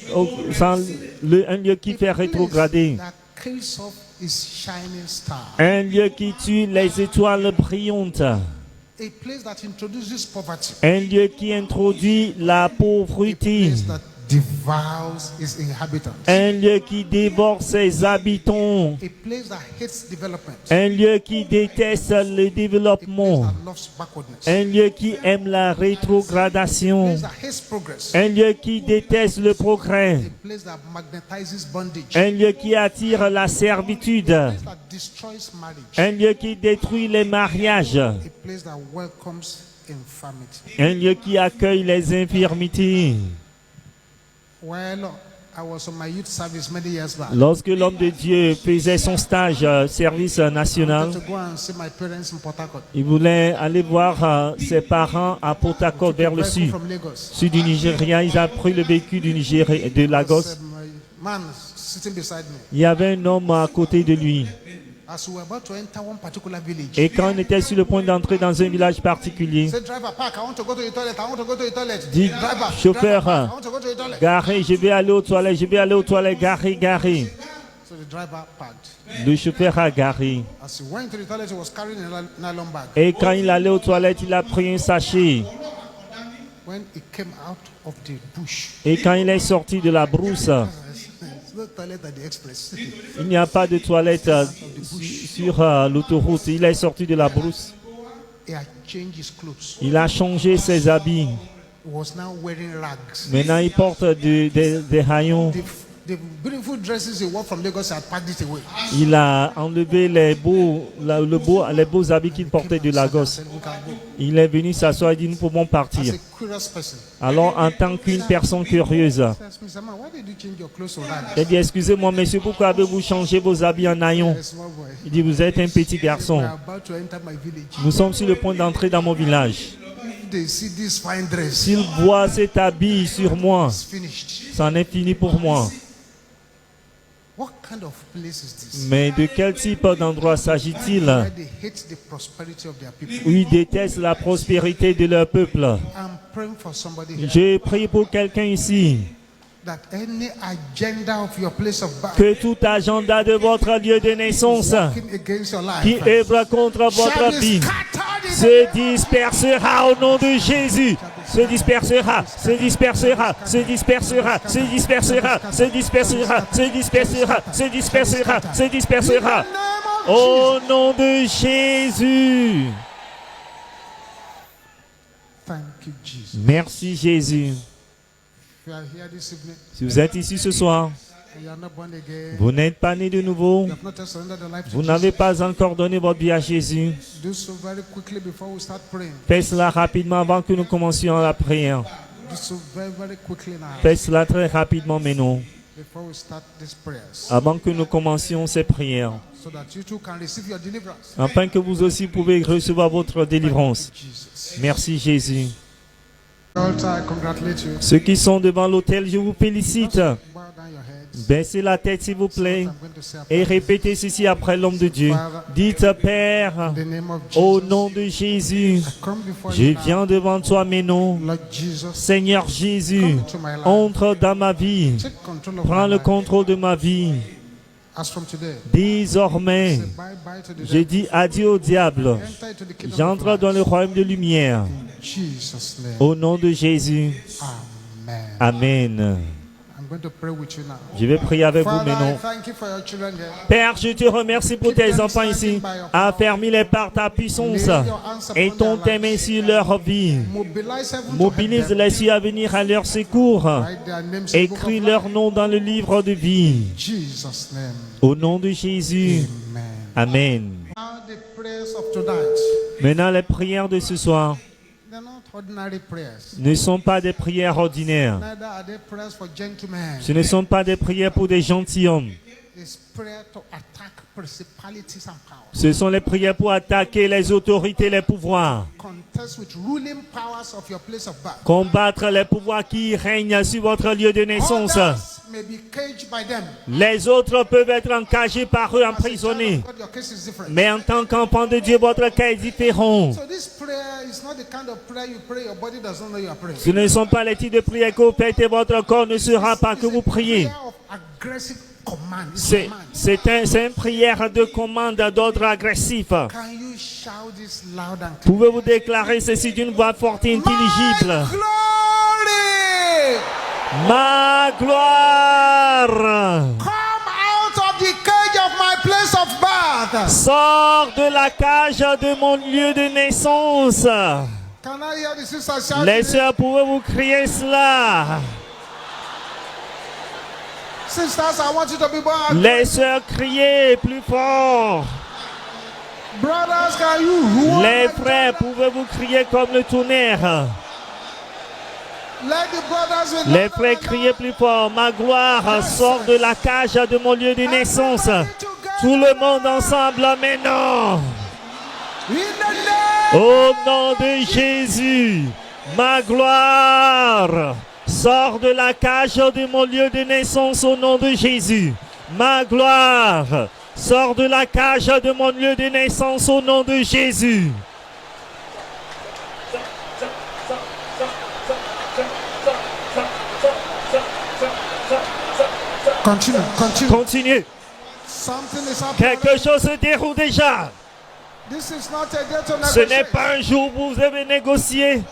Un lieu qui fait rétrograder. That kills off his shining star. Un lieu qui tue les étoiles brillantes. A place that introduces poverty. Un lieu qui introduit la A pauvreté. place that devours its inhabitants. Un lieu qui dévore ses habitants. A place that hates development. Un lieu qui déteste le A développement. place that loves backwardness. Un lieu qui aime la A rétrogradation. place that hates progress. Un lieu qui déteste le progrès. A place that magnetizes bondage. Un lieu qui attire la servitude. A place that destroys marriage. Un lieu qui détruit les mariages. A place that welcomes infirmity. Un lieu qui accueille les infirmités. Well, I was on my youth service many years back. Lorsque l'homme de Dieu faisait son stage service I national, wanted to go and see my parents in Port Harcourt. il voulait aller voir ses parents à Port Harcourt vers le Vehicle sud. from Lagos. Sud du Nigeria, ils ont pris le véhicule du Nigeria, de Lagos. Man sitting beside me. Il y avait un homme à côté de lui. As we were about to enter one particular village, Et quand on était sur le point d'entrer dans un village particulier, said, driver, park. I want to go to the toilet. I want to go to the toilet. dit Driver, chauffeur, park. I want to go to the toilet. garé, je vais aller aux toilettes, je vais aller aux toilettes, garé, garé. So the driver parked. Le chauffeur a garé. As he went to the toilet, he was carrying a nylon bag. Et quand il allait aux toilettes, il a pris un sachet. When he came out of the bush, Et quand il est sorti de la brousse, there's no toilet at the express. il n'y a pas de toilette sur l'autoroute. Il est sorti de la brousse. He had changed his clothes. Il a changé ses habits. He was now wearing rags. Maintenant, il porte des haillons. The beautiful dresses he wore from Lagos, he had packed it away. Il a enlevé les beaux habits qu'il portait de Lagos. Said, we can go. Il est venu s'asseoir et dit, nous pouvons partir. As a curious person, Alors, en tant qu'une personne curieuse, he asked me, man, why did you change your clothes to rags? il a dit, excusez-moi, monsieur, pourquoi avez-vous changé vos habits en haillons? A small boy. Il dit, vous êtes un petit garçon. We are about to enter my village. Nous sommes sur le point d'entrer dans mon village. If they see this fine dress, S'ils voient cet habit sur moi, it's finished. c'en est fini pour moi. What kind of place is this? Mais de quel type d'endroit s'agit-il? Where they hate the prosperity of their people. Où ils détestent la prospérité de leur peuple. I'm praying for somebody here Je prie pour quelqu'un ici. that any agenda of your place of birth Que tout agenda de votre lieu de naissance working against your qui life œuvre contre shall votre be vie scattered in the se dispersera au nom de Jésus. Se dispersera, se dispersera, se dispersera, se dispersera, se dispersera, se dispersera, se dispersera, se dispersera. name of Au nom de Jésus. Thank you, Jesus. Merci Jésus. If you are here this evening Si vous êtes ici ce soir, and you are not born again, vous n'êtes pas né de nouveau, you have not yet surrendered your life to vous n'avez Jesus, pas encore donné votre vie à Jésus, do so very quickly before we start praying. faites cela rapidement avant que nous commencions la prière. Do so very, very quickly now Faites cela très rapidement maintenant, before we start these prayers, avant que nous commencions ces prières, so that you too can receive your deliverance. afin que vous aussi pouvez recevoir votre délivrance. Jesus. Merci Jésus. Altar, I congratulate you. Ceux qui sont devant l'autel, je vous félicite. Bow down your heads. Baissez la tête s'il vous plaît I'm going to say a et prayer. répétez ceci après l'homme de Dieu. Dites Père, In the name of au Jesus, nom de Jésus, come before je you now. viens devant toi maintenant. Lord Jesus, Seigneur Jésus, come into my life. entre dans ma vie. Take control of Prends my le life. contrôle de ma vie. As from today, Désormais, say bye-bye to the je devil. dis adieu au diable. Enter into the kingdom of J'entre dans le light. royaume de lumière. In Jesus' name. Au nom de Jésus. Amen. Amen. I'm going to pray with you now. Je vais prier avec vous Father, I maintenant. thank you for your children here. Père, je te remercie pour tes enfants ici. Affermis-les par ta puissance et ton tes mains sur leur vie. Mobilize heaven to help Mobilise-les cieux à venir à leur secours. them. Write their names in the book Écris of leur life. nom dans le livre de vie. In Jesus' name. Au nom de Jésus. Amen. Amen. Now the prayers of tonight, Maintenant, les prières de ce soir they're not ordinary prayers. ne sont pas des prières ordinaires. Neither are they prayers for gentlemen. Ce ne sont pas des prières pour des gentilshommes. It's prayer to attack principalities and powers. Ce sont les prières pour attaquer les autorités, les pouvoirs. Contest with ruling powers of your place of birth. Combattre les pouvoirs qui règnent sur votre lieu de naissance. Others may be caged by them. Les autres peuvent être encagés par eux, emprisonnés. But your case is different. Mais en tant qu'enfant de Dieu, votre cas est différent. So this prayer is not the kind of prayer you pray, your body does not know you are praying. Ce ne sont pas les types de prières que vous faites et votre corps ne saura pas que vous priez. Prayer of aggressive command. It's C'est command. une prière de commande d'ordre agressif. Can you shout this loud and clear? Pouvez-vous déclarer ceci d'une voix forte et intelligible? My glory! Ma gloire! Come out of the cage of my place of birth. Sors de la cage de mon lieu de naissance. Can I hear the sisters shouting? Les sœurs, pouvez-vous crier cela? Sisters, I want you to be more Les sœurs, criez plus fort. Brothers, can you roar Les like frères, thunder? pouvez-vous crier comme le tonnerre? Let the brothers with Les frères, criez plus fort. Ma gloire sort de la cage de mon lieu de naissance. Tout le monde ensemble, maintenant. In the name Au nom de Jésus, ma gloire sort de la cage de mon lieu de naissance au nom de Jésus. Ma gloire sort de la cage de mon lieu de naissance au nom de Jésus. Continue, continue. Continuez. Something is happening. Quelque chose se déroule déjà. This is not a day to Ce n'est negotiate. pas un jour où vous devez négocier.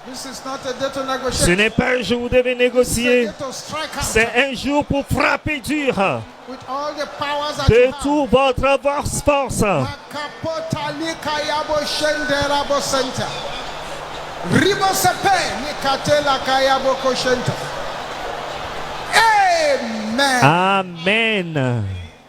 This is not a day to Ce negotiate. n'est pas un jour où vous devez It's a négocier. day to strike C'est out un jour pour frapper dur with all the powers that de you have. toute votre force. Makapotali kayabo shenderabo center. Ribo sepe nikatela kayabo koshenta. Amen. Amen.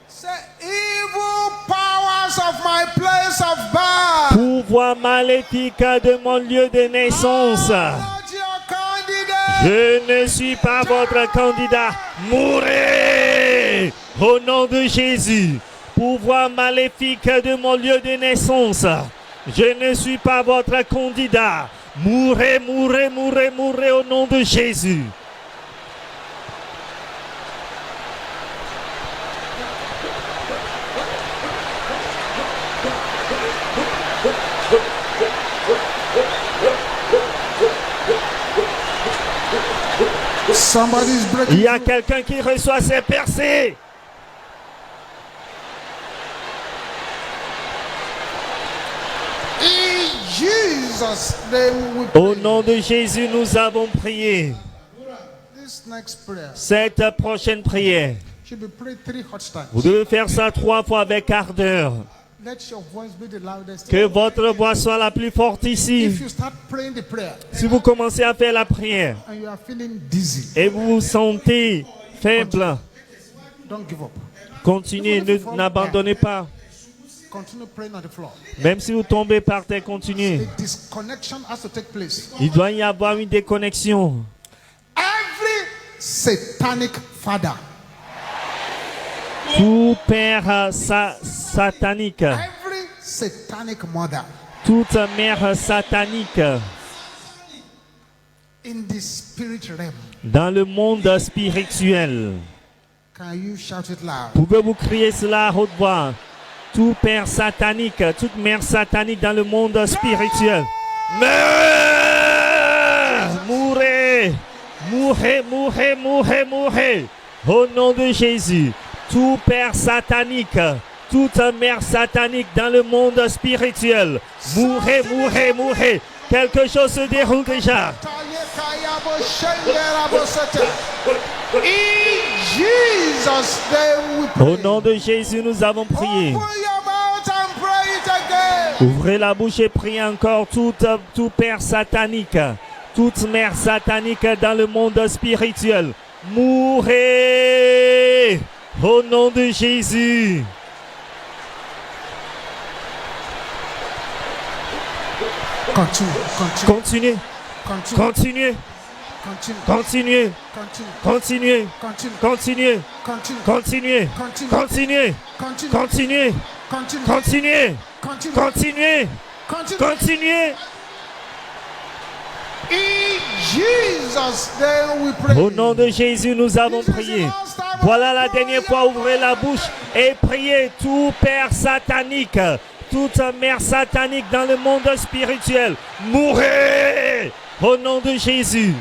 Say evil powers of my place of birth. Pouvoir maléfique de mon lieu de naissance. Not your candidate. Je ne suis pas votre candidat. Mourez au nom de Jésus. Pouvoir maléfique de mon lieu de naissance. Je ne suis pas votre candidat. Mourez, mourez, mourez, mourez au nom de Jésus. Somebody's Il breaking. y a quelqu'un qui reçoit ses percées. In Jesus' name we Au pray. nom de Jésus, nous avons prié. This next prayer Cette prochaine prière, should be prayed 3 hot times. vous devez faire ça 3 fois avec ardeur. Let your voice be the loudest. Que votre voix soit la plus forte If ici. you start praying the prayer Si vous commencez à faire la prière and you are feeling dizzy, et vous vous sentez faible, don't give up. continuez, n'abandonnez pas. Continue praying on the floor. Même si vous tombez par terre, continuez. A disconnection has to take place. Il doit y avoir une déconnexion. Every satanic father, Tout père satanique, every satanic mother toute mère satanique in the spirit realm, dans le monde spirituel. can you shout it loud? Pouvez-vous crier cela à haute voix? Tout père satanique, toute mère satanique dans le monde spirituel. Meurs! Mourez! Mourez, mourez, mourez, mourez! Au nom de Jésus, tout père satanique, toute mère satanique dans le monde spirituel. Mourez, mourez, mourez! Quelque chose se déroule déjà. In Jesus' name we pray. Au nom de Jésus, nous avons prié. Open your mouth and pray it again. Ouvrez la bouche et priez encore tout père satanique, toute mère satanique dans le monde spirituel. Mourez au nom de Jésus. Continue, continue, Continuez, continue, continuez, continue, continuez, continue, continuez, continue, continuez, continue, continuez, continue, continuez, continue, continuez, continue, continuez, In Jesus' name we pray. Au nom de Jésus, nous avons This is prié. the last time of Voilà la prayer. dernière fois, ouvrez la bouche et priez tout père satanique, toute mère satanique dans le monde spirituel. Mourez au nom de Jésus.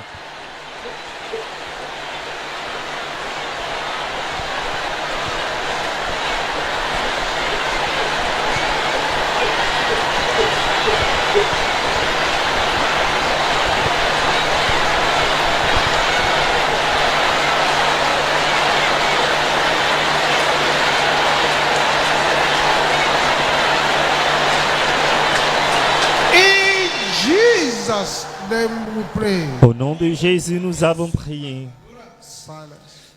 In Jesus' name we pray. Au nom de Jésus, nous avons prié. Silence.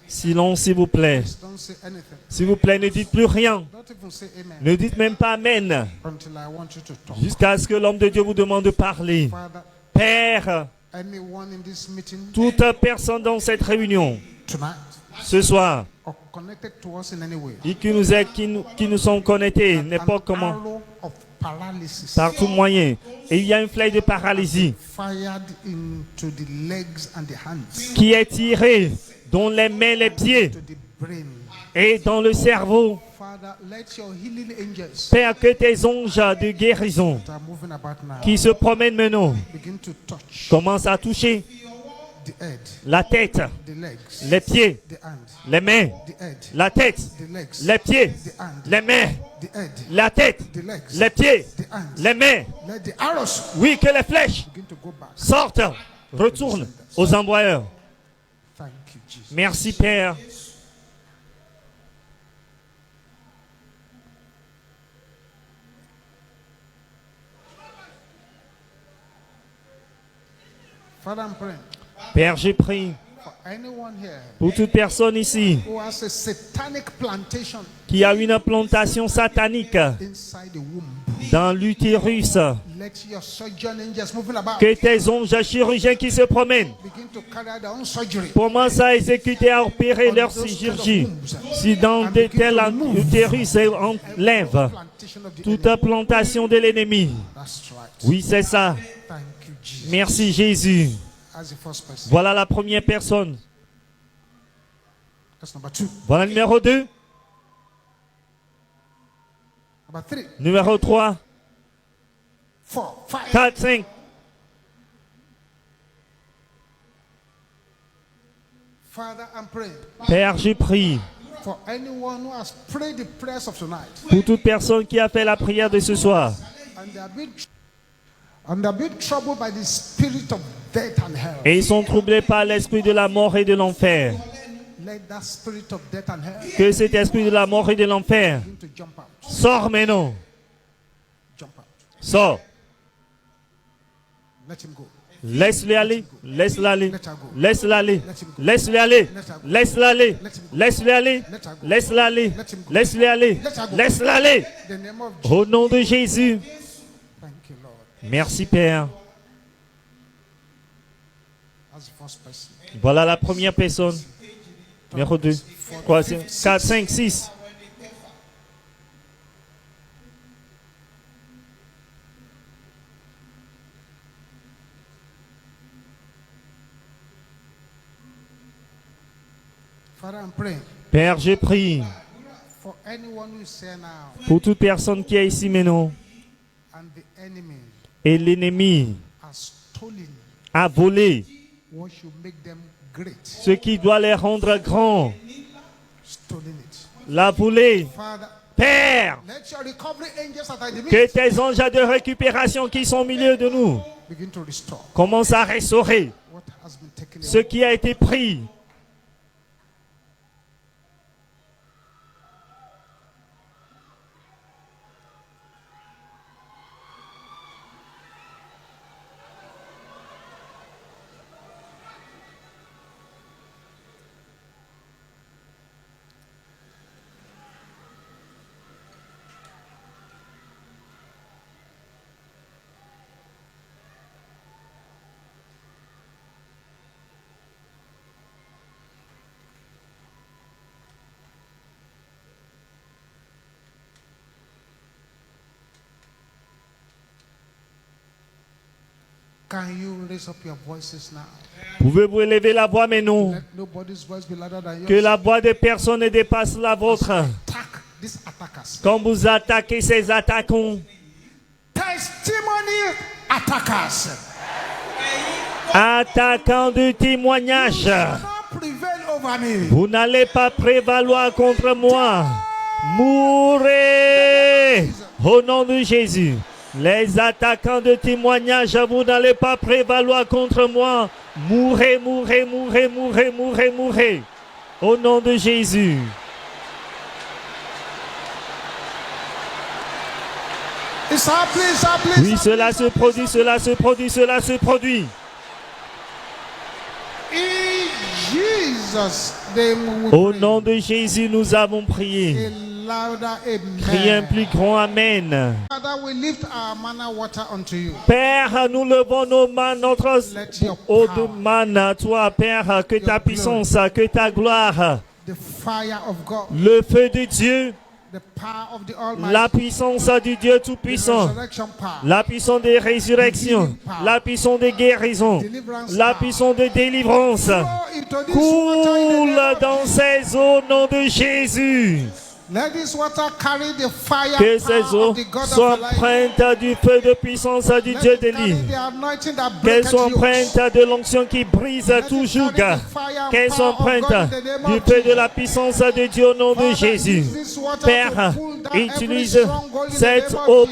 Silence, s'il vous plaît. Don't say anything. S'il vous plaît, ne dites plus rien. Don't even say amen Ne dites même pas Amen. until I want you to talk. Jusqu'à ce que l'homme de Dieu vous demande de parler. Father, Père, anyone in this meeting toute personne dans cette réunion, tonight ce soir, or connected to us in any way, et qui nous sont connectés, n'importe an comment, arrow of paralysis par tout moyen. Et il y a une flèche de paralysie fired into the legs and the hands, qui est tirée dans les mains, les pieds to the brain. et dans le cerveau. Father, let your healing angels Père, que tes anges de guérison that are moving about now qui se promènent maintenant begin to touch commencent à toucher the head, la tête, the legs, les pieds, the hand, les mains, the head, la tête, the legs, les pieds, the hand, les mains, the head, la tête, the legs, les pieds, the hand. les mains. Let the arrows Oui, que les flèches begin to go back. sortent, retournent aux envoyeurs. Thank you, Jesus. Merci Père. Father, I'm praying Père, j'ai prié for anyone here pour toute personne ici who has a satanic plantation qui a une implantation satanique inside the womb. dans l'utérus. Let your surgeon angels moving about Que tes anges chirurgiens qui se promènent begin to carry out their own surgery. commencent à exécuter, à opérer leur chirurgie. Si dans de tels utérus enlève Plantation of the toute enemy. implantation de l'ennemi. That's right. Oui, c'est ça. Thank you, Jesus. Merci Jésus. As the first person. Voilà la première personne. That's number 2. Voilà le numéro 2. Number 3, Numéro 3, 4, 5. 4, 5. Father, I'm praying Père, j'ai prié for anyone who has prayed the prayers of tonight pour toute personne qui a fait la prière de ce soir and they have been troubled by the spirit of death and hell. et ils sont troublés par l'esprit de la mort et de l'enfer. Let that spirit of death and hell Que cet esprit de la mort et de l'enfer begin to jump out. sort maintenant. Jump out. Sort. Let him go. Laisse-le aller. Laisse-le aller. Laisse-le aller. Laisse-le aller. Laisse-le aller. Laisse-le aller. Laisse-le aller. Laisse-le aller. Laisse-le aller. In the name of Jesus. Au nom de Jésus. Thank you, Lord. Merci Père. As the first person. Voilà la première personne. Numéro 2. 3, 4, 5, 6. Father, I'm praying Père, j'ai prié for anyone who is here now pour toute personne qui est ici maintenant and the enemy et l'ennemi has stolen a volé what should make them great. ce qui doit les rendre grands. Stolen it. L'a volé. Father, Père, let your recovery angels that are in the que midst tes anges de récupération qui sont au milieu de nous begin to restore commencent à restaurer what has been taken ce away. qui a été pris. Can you raise up your voices now? Pouvez-vous élever la voix maintenant? Let nobody's voice be louder than Que yours. la voix de personne ne dépasse la vôtre. Attack these attackers. Quand vous attaquez ces attaquants, Testimony attackers. attaquants de témoignage, Not prevail over me. vous n'allez pas prévaloir contre moi. Mourrez au nom de Jésus. Les attaquants de témoignage, vous n'allez pas prévaloir contre moi. Mourrez, mourrez, mourrez, mourrez, mourrez, mourrez. Au nom de Jésus. It's happening, it's happening. Oui, cela se produit, cela se produit, cela se produit. In Jesus' name we Au pray. nom de Jésus, nous avons prié. A louder Criez un amen. plus grand Amen. Father, we lift our manna water unto you. Père, nous levons nos mains, notre Let your eau de power, manne à toi, Père, que ta puissance, que ta gloire, the fire of God, le feu de Dieu, the power of the Almighty, la puissance du Dieu the Tout-Puissant, resurrection power, la puissance de résurrection, la puissance de guérison, la puissance de délivrance, flow into this water in the coule name of dans ces eaux au nom de Jésus. Let this water carry the fire Que ces power eaux of the God soient of life. empreintes du feu de puissance du Let Dieu it de carry l'île. the anointing that Qu'elles breaketh soient yokes. empreintes de l'onction qui brise Let it tout joug. carry the fire and Qu'elles soient power of God empreintes in the name du of feu de Jesus. la puissance de Dieu au nom de Father, Jésus. use this water Père, to pull down every utilise stronghold in the cette name of eau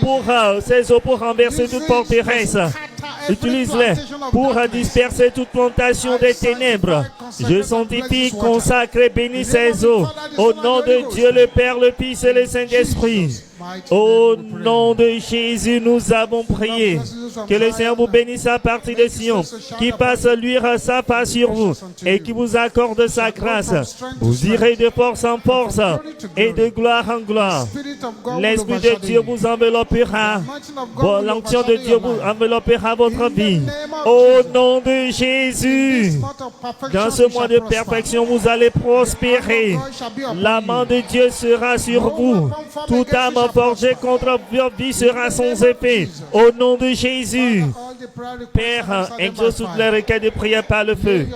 Jesus. ces eaux pour renverser Use toute it forteresse. to scatter every Utilise-les plantation of pour darkness. disperser toute plantation des ténèbres. Je sanctifie, consacre et bénis ces eaux. Au nom de Dieu, le Père, le Fils et le Saint-Esprit. Au nom de Jésus, nous avons prié. Que le Seigneur vous bénisse à partir de Sion, qui passe luire sa face sur vous et qui vous accorde sa grâce. Vous irez de force en force et de gloire en gloire. L'Esprit de Dieu vous enveloppera. L'onction de Dieu vous enveloppera votre vie. Au nom de Jésus, dans ce mois de perfection, vous allez prospérer. La main de Dieu sera sur vous. Toute âme forgée contre votre vie sera sans effet. Au nom de Jésus, Père, exauce toutes les requêtes de prière par le feu.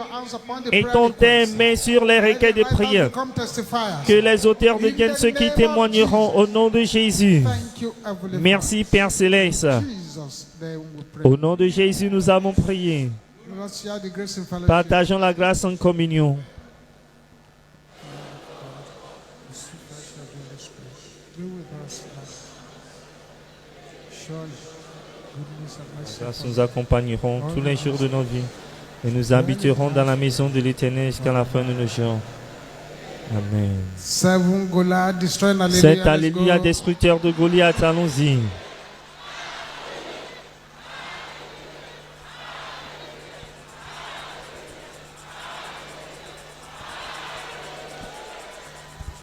Étends tes mains sur les requêtes de prière. Que les auteurs deviennent ceux qui témoigneront au nom de Jésus. Merci, Père Céleste. Au nom de Jésus, nous avons prié. Partageons la grâce en communion. Grâce nous accompagneront tous les jours de notre vie et nous habiterons dans la maison de l'Éternel jusqu'à la fin de nos jours. Amen. Seven Goliath destroying Cet Hallelujah. Let's alléluia go. destructeur de Goliath, allons-y.